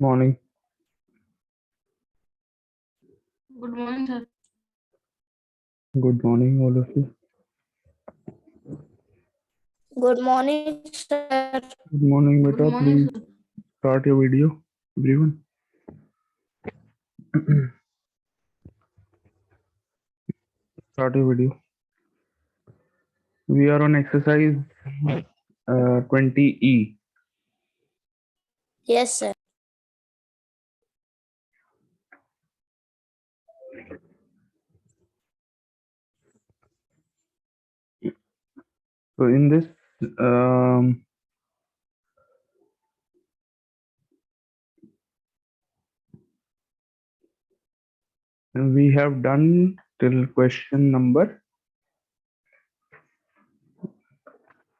Morning. Good morning, sir. Good morning, all of you. Good morning, sir. Good morning, Good beta. morning, Please sir. start your video, everyone. Start your video. We are on exercise 20E. Yes, sir. So in this, um, we have done till question number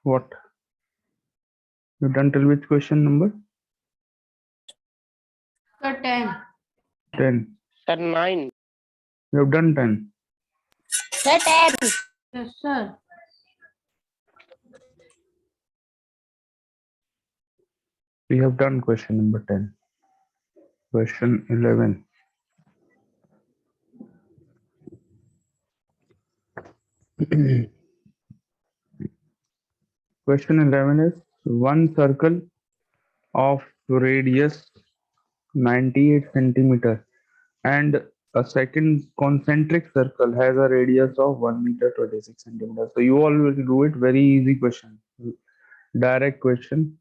what? We've done till which question number? Sir, 10. 10. Sir, 9. We have done 10. Sir, 10. Yes, sir. We have done question number 10. Question 11. Question 11 is one circle of radius 98 centimeter and a second concentric circle has a radius of 1 meter 26 centimeters. So you all will do it. Very easy question. Direct question.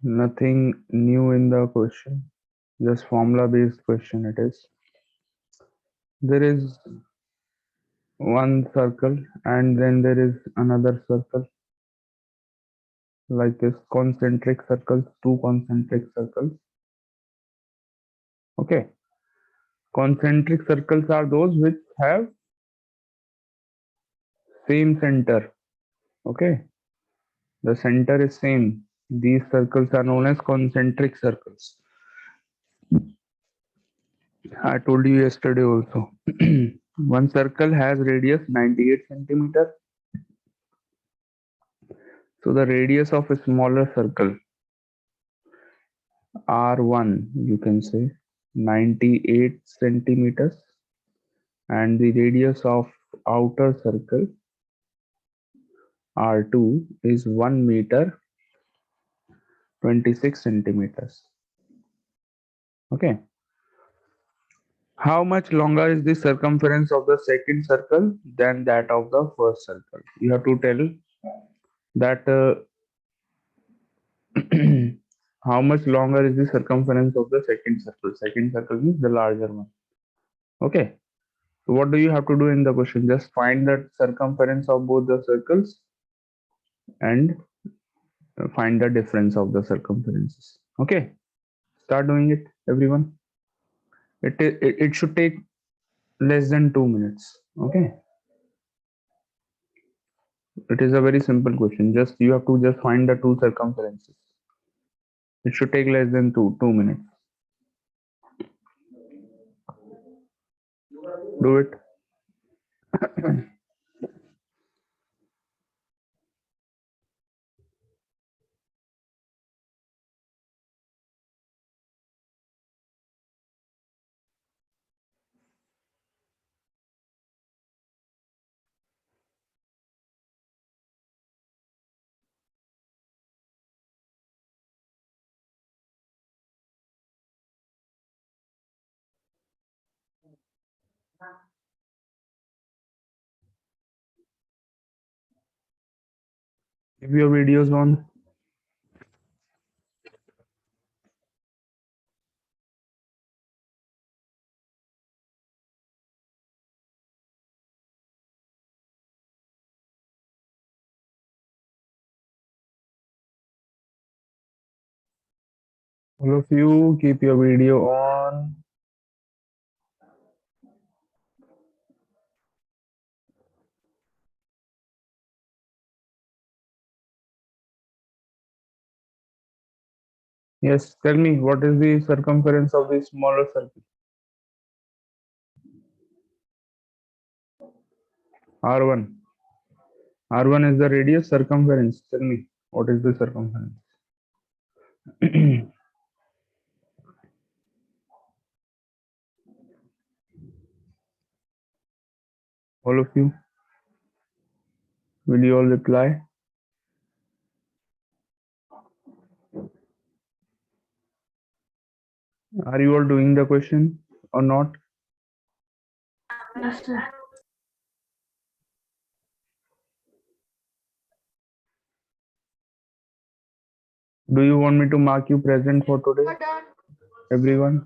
Nothing new in the question. Just formula based question it is. There is one circle and then there is another circle like this, concentric circles, two concentric circles. Okay. Concentric circles are those which have same center. Okay. The center is same. These circles are known as concentric circles. I told you yesterday also. One circle has radius 98 centimeter. So the radius of a smaller circle R1, you can say 98 centimeters, and the radius of outer circle R2 is 1 meter 26 centimeters. Okay. How much longer is the circumference of the second circle than that of the first circle? You have to tell that how much longer is the circumference of the second circle. Second circle means the larger one. Okay. So what do you have to do in the question? Just find the circumference of both the circles and find the difference of the circumferences. Okay. Start doing it, everyone. It should take less than 2 minutes. Okay. It is a very simple question. Just you have to just find the two circumferences. It should take less than 2 minutes. Do it. If your videos on. All of you keep your video on. Yes, tell me what is the circumference of the smaller circle? R1. R1 is the radius. Circumference. Tell me what is the circumference? All of you? Will you all reply? Are you all doing the question or not? Yes, sir. Do you want me to mark you present for today, everyone?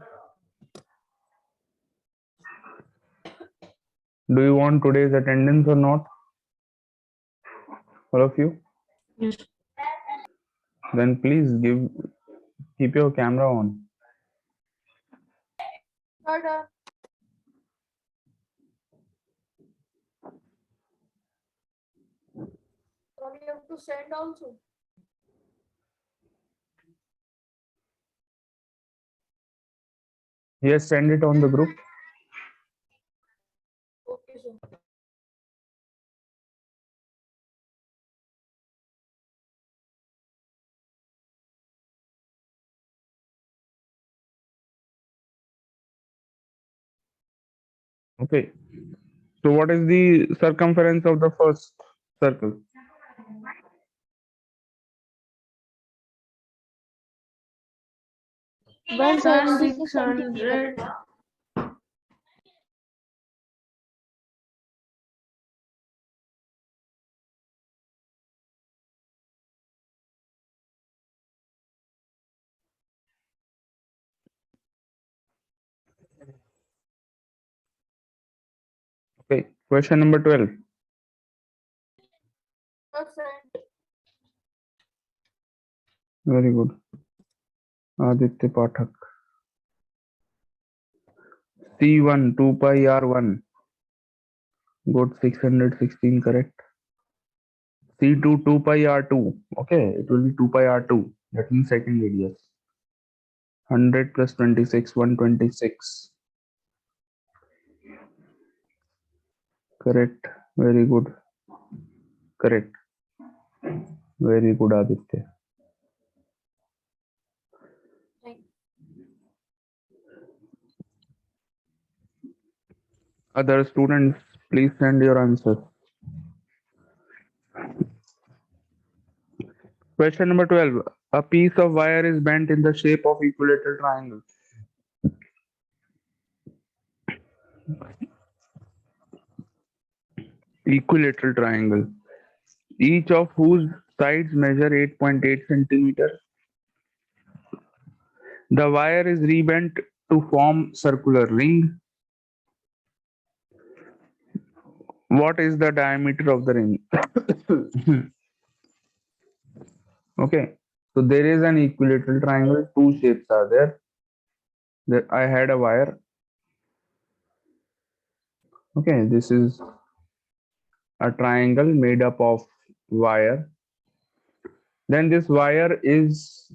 Do you want today's attendance or not? All of you? Yes. Then please keep your camera on. You have to send also. Yes, send it on the group. Okay, sir. Okay. So what is the circumference of the first circle? Sir, 176 600. centimeters. Okay. Question number 12. Very good. Aditya Pathak. C1 2 pi R1. Got 616 correct. C2 2 pi R2. Okay, it will be 2 pi R2. That means second radius. 100 plus 26, 126. Correct. Very good. Correct. Very good, Aditya. Other students, please send your answers. Question number 12. A piece of wire is bent in the shape of equilateral triangle. Equilateral triangle. Each of whose sides measure 8.8 centimeters. The wire is rebent to form circular ring. What is the diameter of the ring? Okay, so there is an equilateral triangle. Two shapes are there. I had a wire. Okay, this is a triangle made up of wire. Then this wire is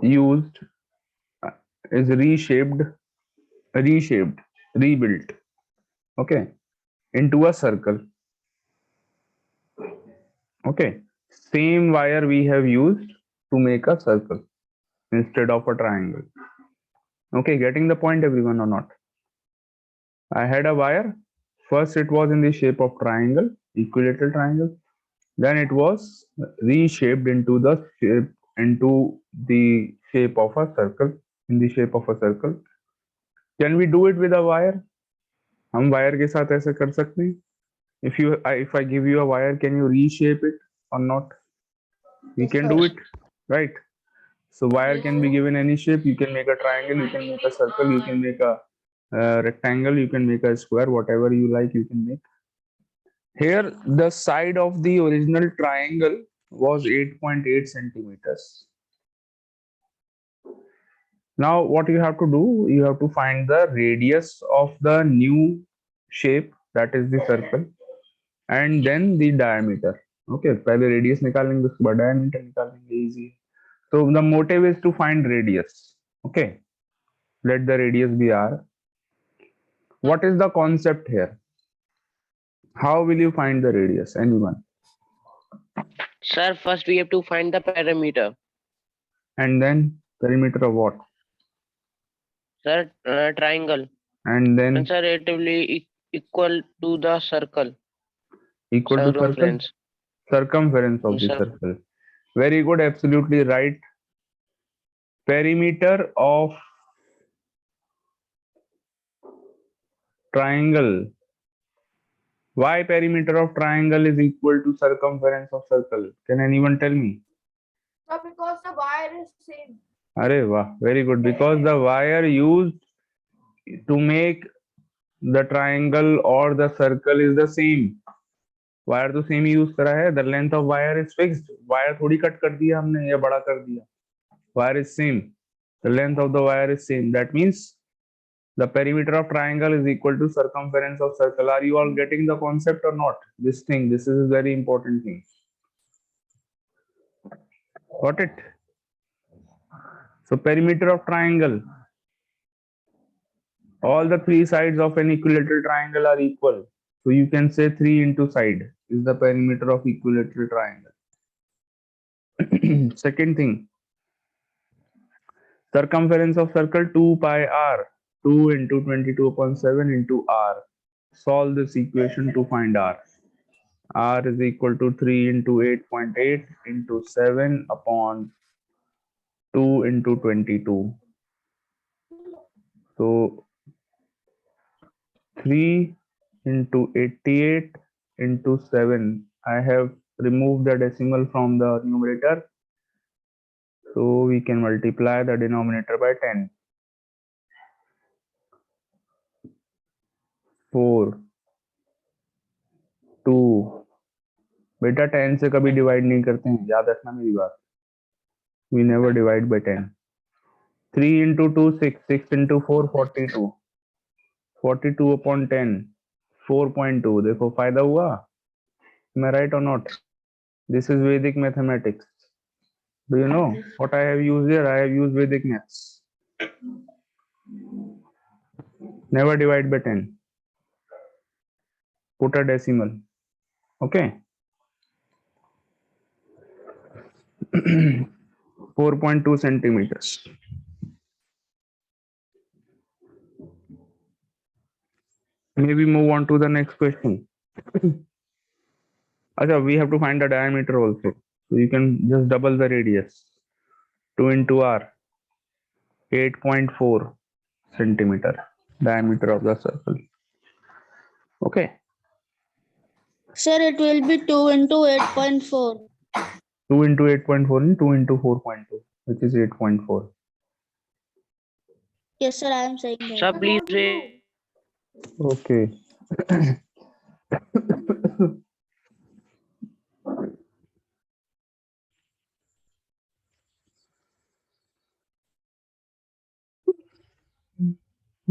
used, is reshaped, rebuilt, okay, into a circle. Okay, same wire we have used to make a circle instead of a triangle. Okay, getting the point, everyone, or not? I had a wire. First, it was in the shape of triangle, equilateral triangle. Then it was reshaped into the shape of a circle. In the shape of a circle. Can we do it with a wire? हम wire के साथ ऐसे कर सकते हैं? If I give you a wire, can you reshape it or not? We Yes, can sir. do it, right? So wire can be given any shape. You can make a triangle, you can make a circle, you can make a rectangle, you can make a square, whatever you like, you can make. Here, the side of the original triangle was 8.8 centimeters. Now, what you have to do, you have to find the radius of the new shape, that is the circle, and then the diameter. Okay, पहले radius निकालेंगे, उसके बाद diameter निकालेंगे, easy. So the motive is to find radius. Okay, let the radius be r. What is the concept here? How will you find the radius? Anyone? Sir, first we have to find the perimeter. And then perimeter of what? Sir, triangle. And then And sir, it will be equal to the circle. Equal to circle. Circumference. Circumference of the Sir. circle. Very good, absolutely right. Perimeter of triangle. Why perimeter of triangle is equal to circumference of circle? Can anyone tell me? Sir, because the wire is same. Arey wah, very good. Because the wire used to make the triangle or the circle is the same. Wire तो same use करा है. The length of wire is fixed. Wire थोड़ी cut कर दिया हमने या बड़ा कर दिया. Wire is same. The length of the wire is same. That means the perimeter of triangle is equal to circumference of circle. Are you all getting the concept or not? This is a very important thing. Got it? So perimeter of triangle, all the three sides of an equilateral triangle are equal. So you can say 3 into side is the perimeter of equilateral triangle. Second thing, circumference of circle 2 pi r. 2 into 22/7 into r. Solve this equation to find r. R is equal to 3 into 8.8 into 7 upon 2 into 22. So 3 into 88 into 7. I have removed the decimal from the numerator. So we can multiply the denominator by 10. 4, 2. बेटा 10 से कभी divide नहीं करते हैं, याद रखना मेरी बात. We never divide by 10. 3 into 2 6. 6 into 4 42. 42 upon 10 4.2. देखो फायदा हुआ. Am I right or not? This is Vedic mathematics. Do you know what I have used here? I have used Vedic maths. Never divide by 10. Put a decimal. Okay. 4.2 centimeters. Maybe move on to the next question. Acha, we have to find the diameter also. So you can just double the radius. 2 into r. 8.4 centimeter diameter of the circle. Okay. Sir, it will be 2 into 8.4. 2 into 8.4 and 2 into 4.2, which is 8.4. Yes, sir, I am saying that. Sir, please say. Okay.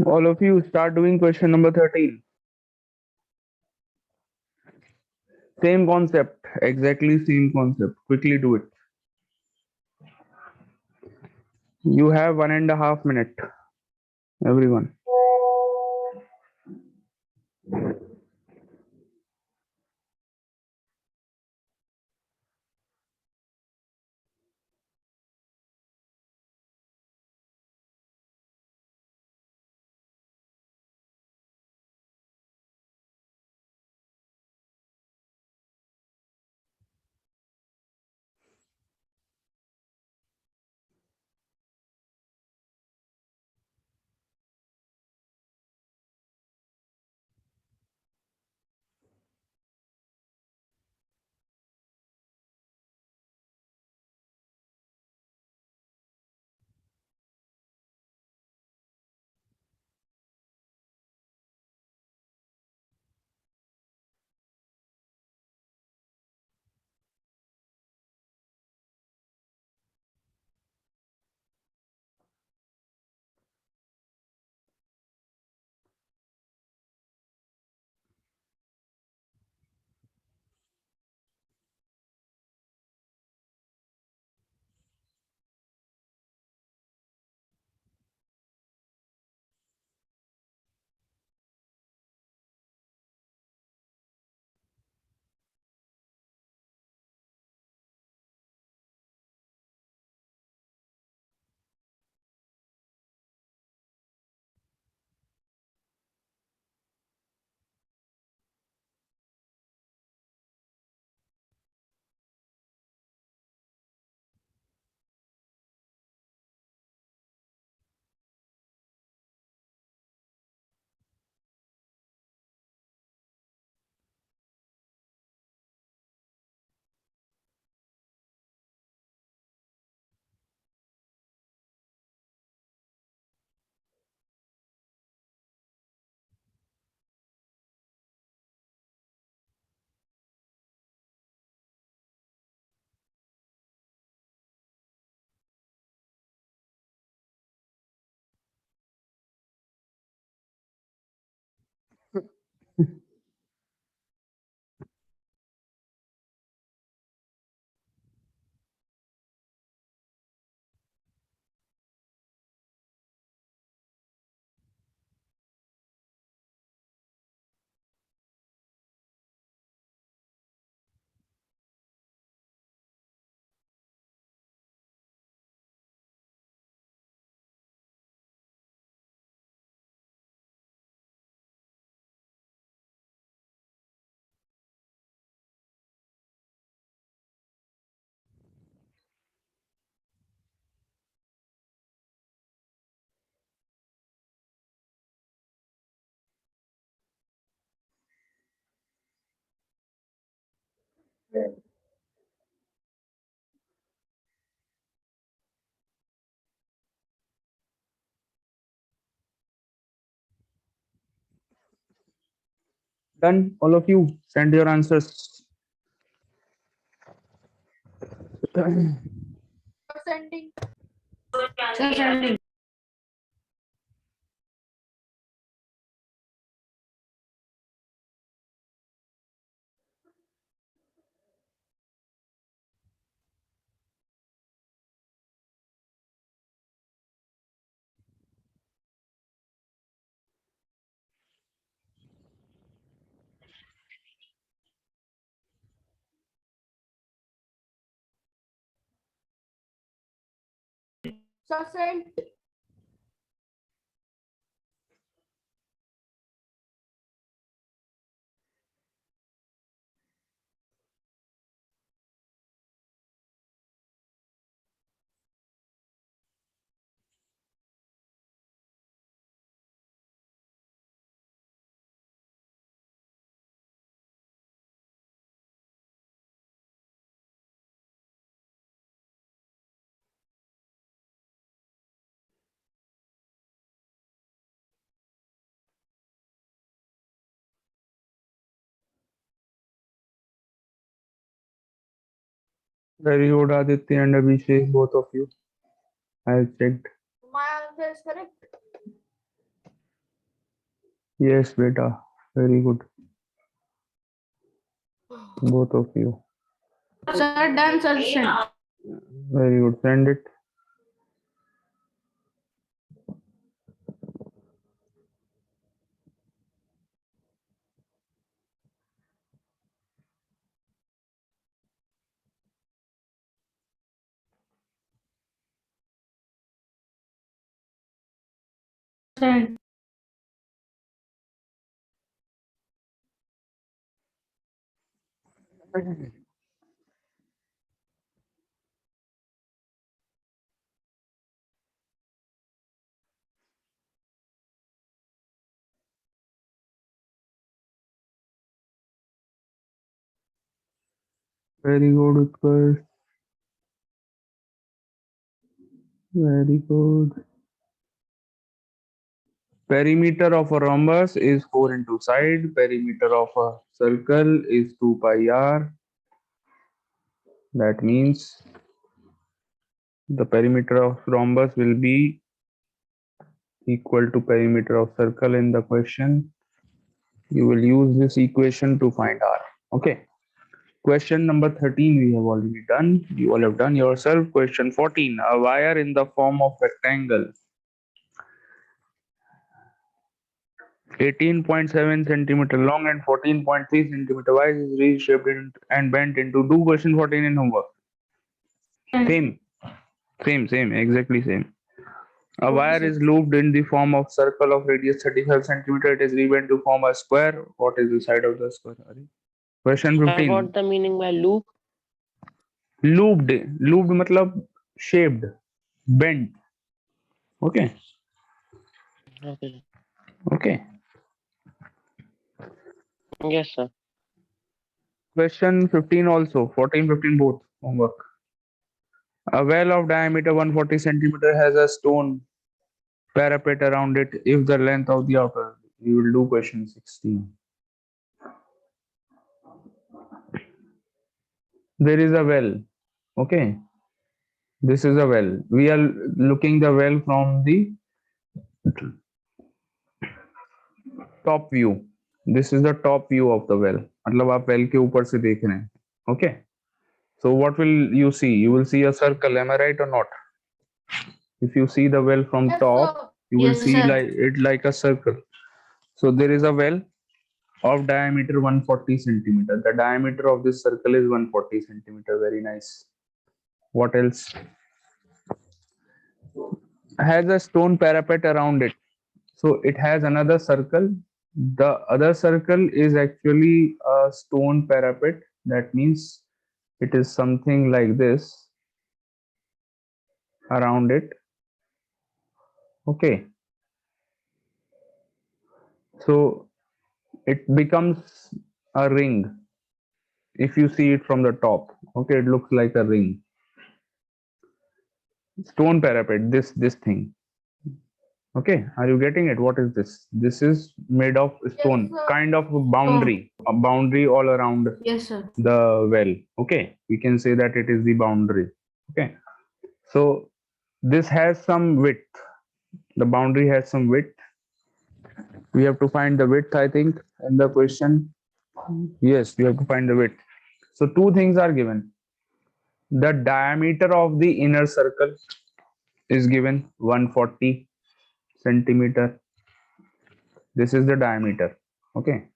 All of you start doing question number 13. Same concept, exactly same concept. Quickly do it. You have 1.5 minutes, everyone. Done, all of you. Send your answers. Sending. Sir, sending. Sir, sent. Very good, Aditya and Abhishek, both of you. I checked. My answer is correct. Yes, beta. Very good. Both of you. Sir, done, sir, send. Very good. Send it. Send. Very good, Utkarsh. Very good. Perimeter of a rhombus is 4 into side. Perimeter of a circle is 2 pi r. That means the perimeter of rhombus will be equal to perimeter of circle in the question. You will use this equation to find r. Okay. Question number 13 we have already done. You all have done yourself. Question 14. A wire in the form of rectangle 18.7 centimeter long and 14.3 centimeter wide is reshaped and bent into two. Question 14 in homework. Same, exactly same. A wire is looped in the form of circle of radius 35 centimeter. It is rebent to form a square. What is the side of the square? Question Sir, 15. what the meaning by loop? Looped. Looped matlab shaped, bent. Okay. Okay. Okay. Yes, sir. Question 15 also. 14, 15 both. Homework. A well of diameter 140 centimeter has a stone parapet around it. If the length of the outer, you will do question 16. There is a well. Okay. This is a well. We are looking the well from the top view. This is the top view of the well. मतलब आप well के ऊपर से देख रहे हैं. Okay. So what will you see? You will see a circle. Am I right or not? If you see the well from Yes, top, sir. you will Yes, see sir. like a circle. So there is a well of diameter 140 centimeter. The diameter of this circle is 140 centimeter. Very nice. What else? Has a stone parapet around it. So it has another circle. The other circle is actually a stone parapet. That means it is something like this around it. Okay. So it becomes a ring if you see it from the top. Okay, it looks like a ring. Stone parapet, this thing. Okay, are you getting it? What is this? This is made of stone, sir. kind of a boundary all around Yes, sir. the well. Okay, we can say that it is the boundary. Okay, so this has some width. The boundary has some width. We have to find the width, I think, in the question. Yes, we have to find the width. So two things are given. The diameter of the inner circle is given 140 centimeter. This is the diameter. Okay,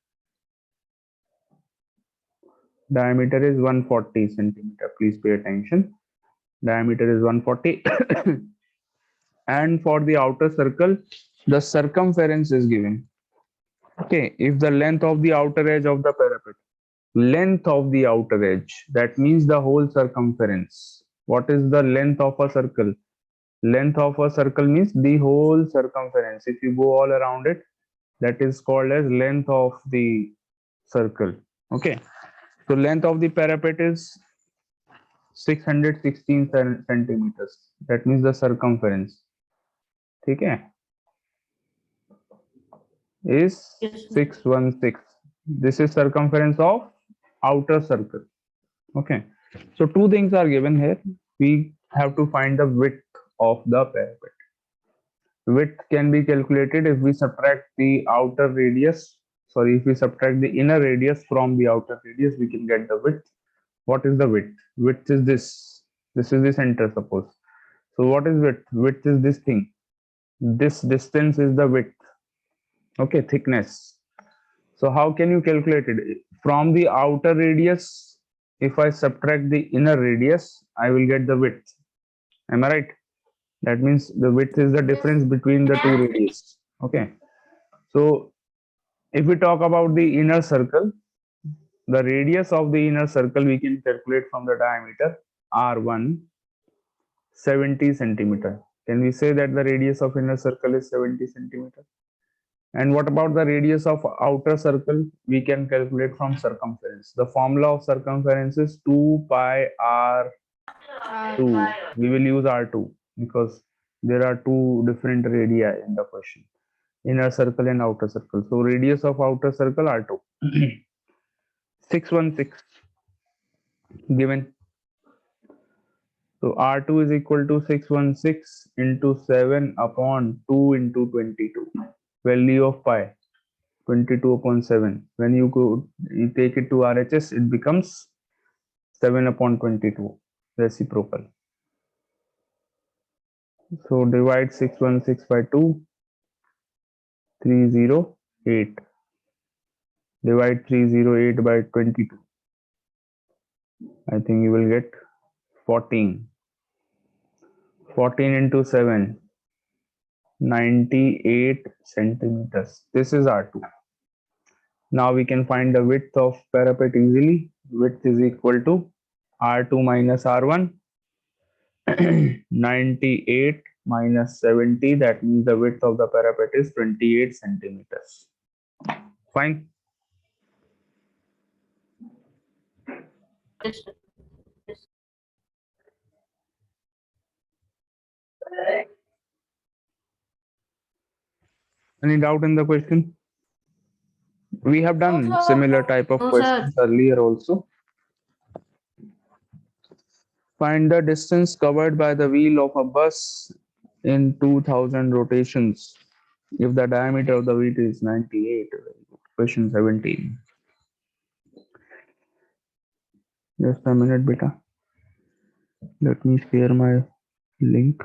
diameter is 140 centimeter. Please pay attention. Diameter is 140. And for the outer circle, the circumference is given. Okay, if the length of the outer edge of the parapet, length of the outer edge, that means the whole circumference. What is the length of a circle? Length of a circle means the whole circumference. If you go all around it, that is called as length of the circle. Okay, so length of the parapet is 616 centimeters. That means the circumference. ठीक है? Is Yes, sir. 616. This is circumference of outer circle. Okay, so two things are given here. We have to find the width of the parapet. Width can be calculated if we subtract the outer radius. Sorry, if we subtract the inner radius from the outer radius, we can get the width. What is the width? Width is this. This is the center, suppose. So what is width? Width is this thing. This distance is the width. Okay, thickness. So how can you calculate it? From the outer radius, if I subtract the inner radius, I will get the width. Am I right? That means the width is the difference between the two radius. Okay. So if we talk about the inner circle, the radius of the inner circle we can calculate from the diameter R1, 70 centimeter. Can we say that the radius of inner circle is 70 centimeter? And what about the radius of outer circle? We can calculate from circumference. The formula of circumference is 2 pi R2. We will use R2 because there are two different radii in the question. Inner circle and outer circle. So radius of outer circle R2. 616 given. So R2 is equal to 616 into 7 upon 2 into 22. Value of pi 22 upon 7. When you take it to RHS, it becomes 7 upon 22. Reciprocal. So divide 616 by 2. 308. Divide 308 by 22. I think you will get 14. 14 into 7. 98 centimeters. This is R2. Now we can find the width of parapet easily. Width is equal to R2 minus R1. 98 minus 70. That means the width of the parapet is 28 centimeters. Fine. Yes, sir. Any doubt in the question? We have done No, sir. similar type of No, sir. questions earlier also. Find the distance covered by the wheel of a bus in 2000 rotations if the diameter of the wheel is 98. Question 17. Just a minute, beta. Let me share my link.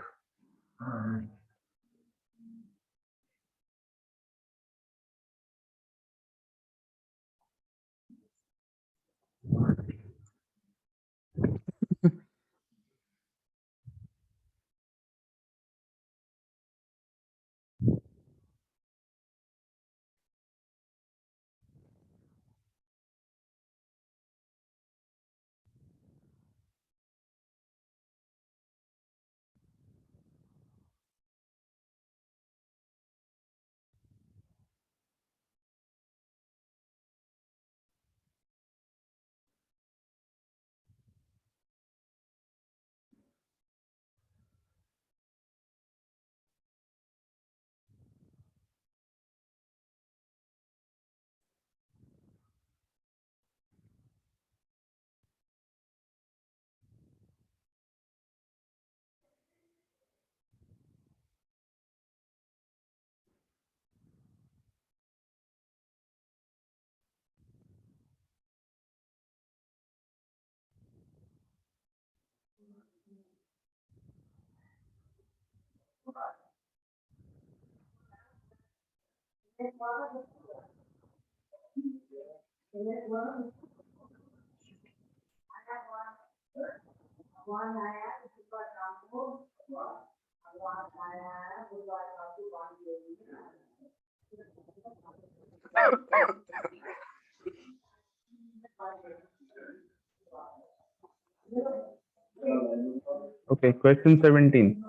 Okay, question 17.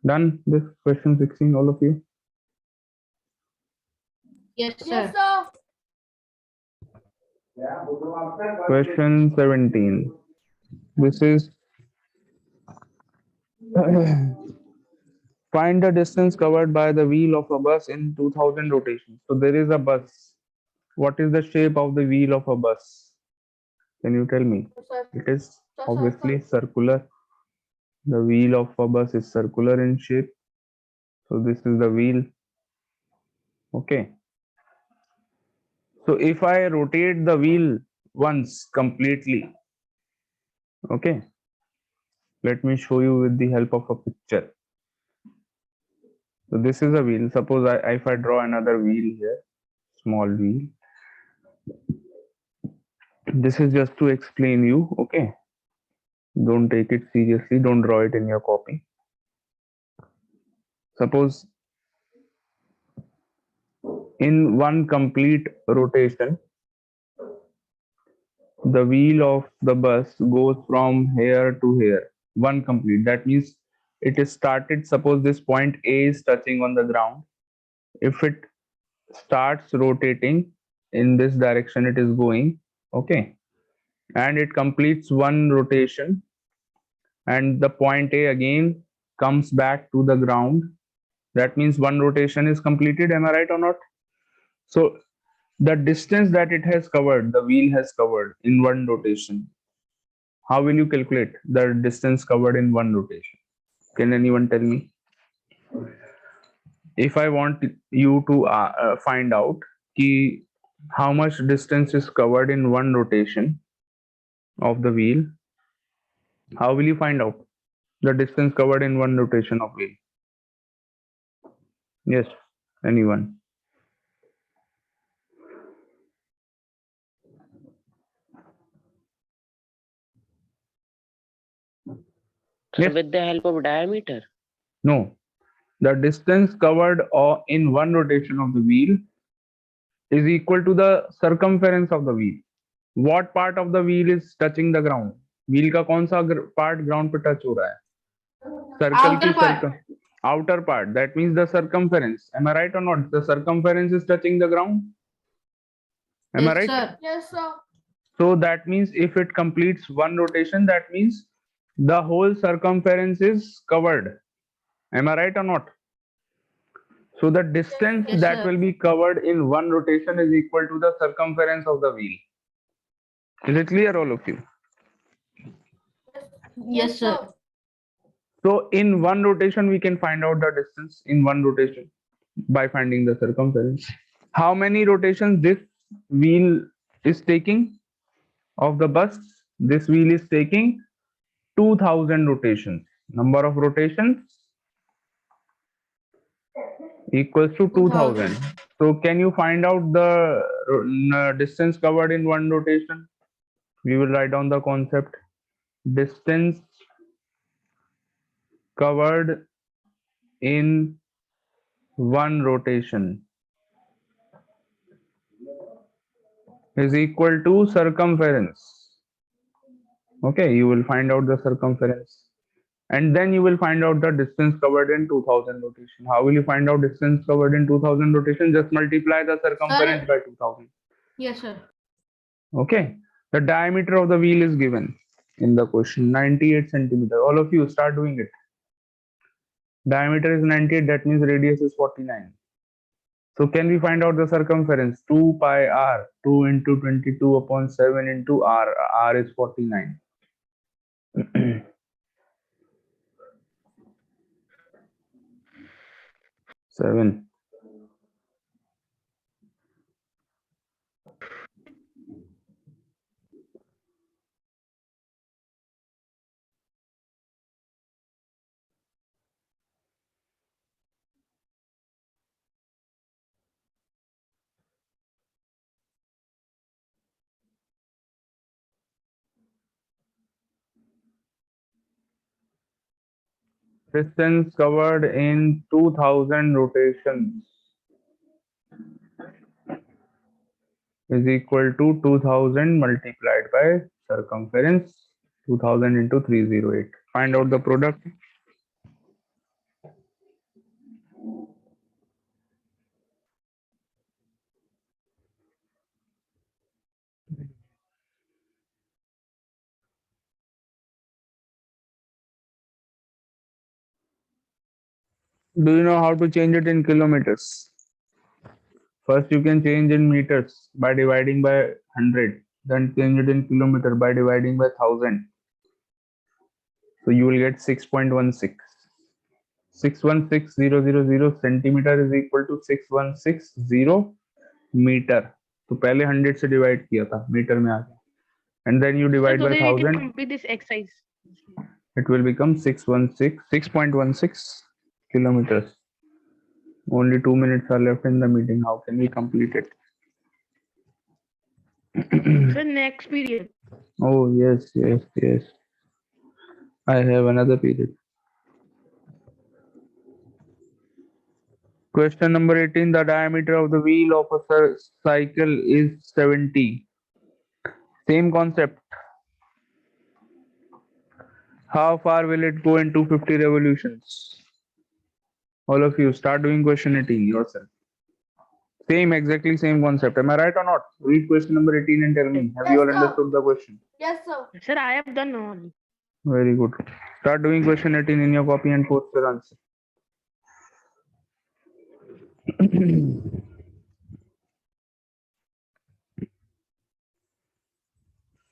Done this question 16, all of you? Yes, Yes, sir. sir. Question 17. This is find the distance covered by the wheel of a bus in 2000 rotations. So there is a bus. What is the shape of the wheel of a bus? Can you tell me? Sir. It is Sir, obviously circular. The wheel of a bus is circular in shape. So this is the wheel. Okay. So if I rotate the wheel once completely, okay, let me show you with the help of a picture. So this is a wheel. Suppose if I draw another wheel here, small wheel. This is just to explain you, okay? Don't take it seriously. Don't draw it in your copy. Suppose in one complete rotation, the wheel of the bus goes from here to here. One complete. That means it is started. Suppose this point A is touching on the ground. If it starts rotating in this direction, it is going, okay, and it completes one rotation, and the point A again comes back to the ground. That means one rotation is completed. Am I right or not? So the distance that it has covered, the wheel has covered in one rotation. How will you calculate the distance covered in one rotation? Can anyone tell me? If I want you to find out how much distance is covered in one rotation of the wheel, how will you find out the distance covered in one rotation of wheel? Yes, anyone? So Yes. with the help of diameter. No. The distance covered in one rotation of the wheel is equal to the circumference of the wheel. What part of the wheel is touching the ground? Wheel का कौन सा part ground पे touch हो रहा है? Circle Outer की part. outer part. That means the circumference. Am I right or not? The circumference is touching the ground. Am I Yes, right? sir. Yes, sir. So that means if it completes one rotation, that means the whole circumference is covered. Am I right or not? So the distance Yes, that sir. will be covered in one rotation is equal to the circumference of the wheel. Is it clear, all of you? Yes, sir. So in one rotation, we can find out the distance in one rotation by finding the circumference. How many rotations this wheel is taking of the bus? This wheel is taking 2000 rotations. Number of rotations equals to 2000. So can you find out the distance covered in one rotation? We will write down the concept. Distance covered in one rotation is equal to circumference. Okay, you will find out the circumference. And then you will find out the distance covered in 2000 rotation. How will you find out distance covered in 2000 rotation? Just multiply the circumference by 2000. Yes, sir. Okay. The diameter of the wheel is given in the question, 98 centimeter. All of you start doing it. Diameter is 98. That means radius is 49. So can we find out the circumference? 2 pi r. 2 into 22 upon 7 into r. R is 49. 7. Distance covered in 2000 rotations is equal to 2000 multiplied by circumference 2000 into 308. Find out the product. Do you know how to change it in kilometers? First, you can change in meters by dividing by 100. Then change it in kilometer by dividing by 1000. So you will get 6.16. 616000 centimeter is equal to 6160 meter. तो पहले 100 से divide किया था metre में आ गया. And then you divide by 1000. Complete this exercise. It will become 6.16 kilometers. Only 2 minutes are left in the meeting. How can we complete it? So next period. Oh, yes. I have another period. Question number 18. The diameter of the wheel of a cycle is 70. Same concept. How far will it go in 250 revolutions? All of you start doing question 18 yourself. Exactly same concept. Am I right or not? Read question number 18 and tell me. Have you all Yes, sir. understood the question? Yes, sir. Sir, I have done all. Very good. Start doing question 18 in your copy and post your answer.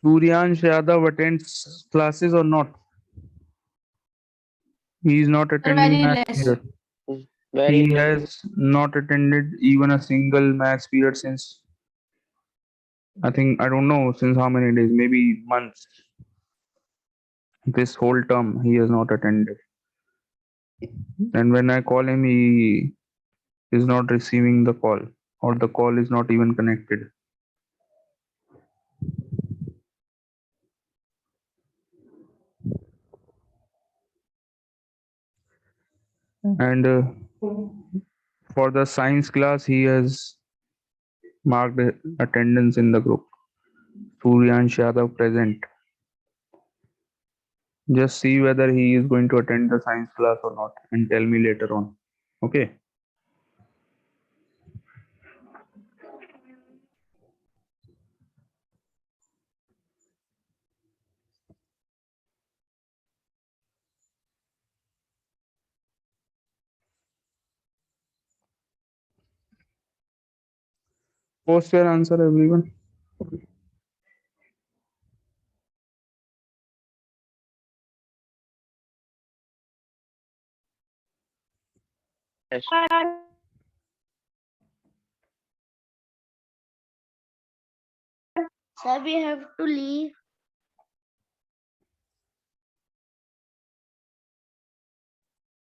Suryansh Yadav attends classes or not? He is not attending very maths less. period. Very He has not attended even a single maths period since, I don't know since how many days, maybe months. This whole term he has not attended. And when I call him, he is not receiving the call, or the call is not even connected. And for the science class, he has marked attendance in the group. Suryansh Yadav present. Just see whether he is going to attend the science class or not and tell me later on. Okay. Post your answer, everyone. yes. Sir, we have to leave.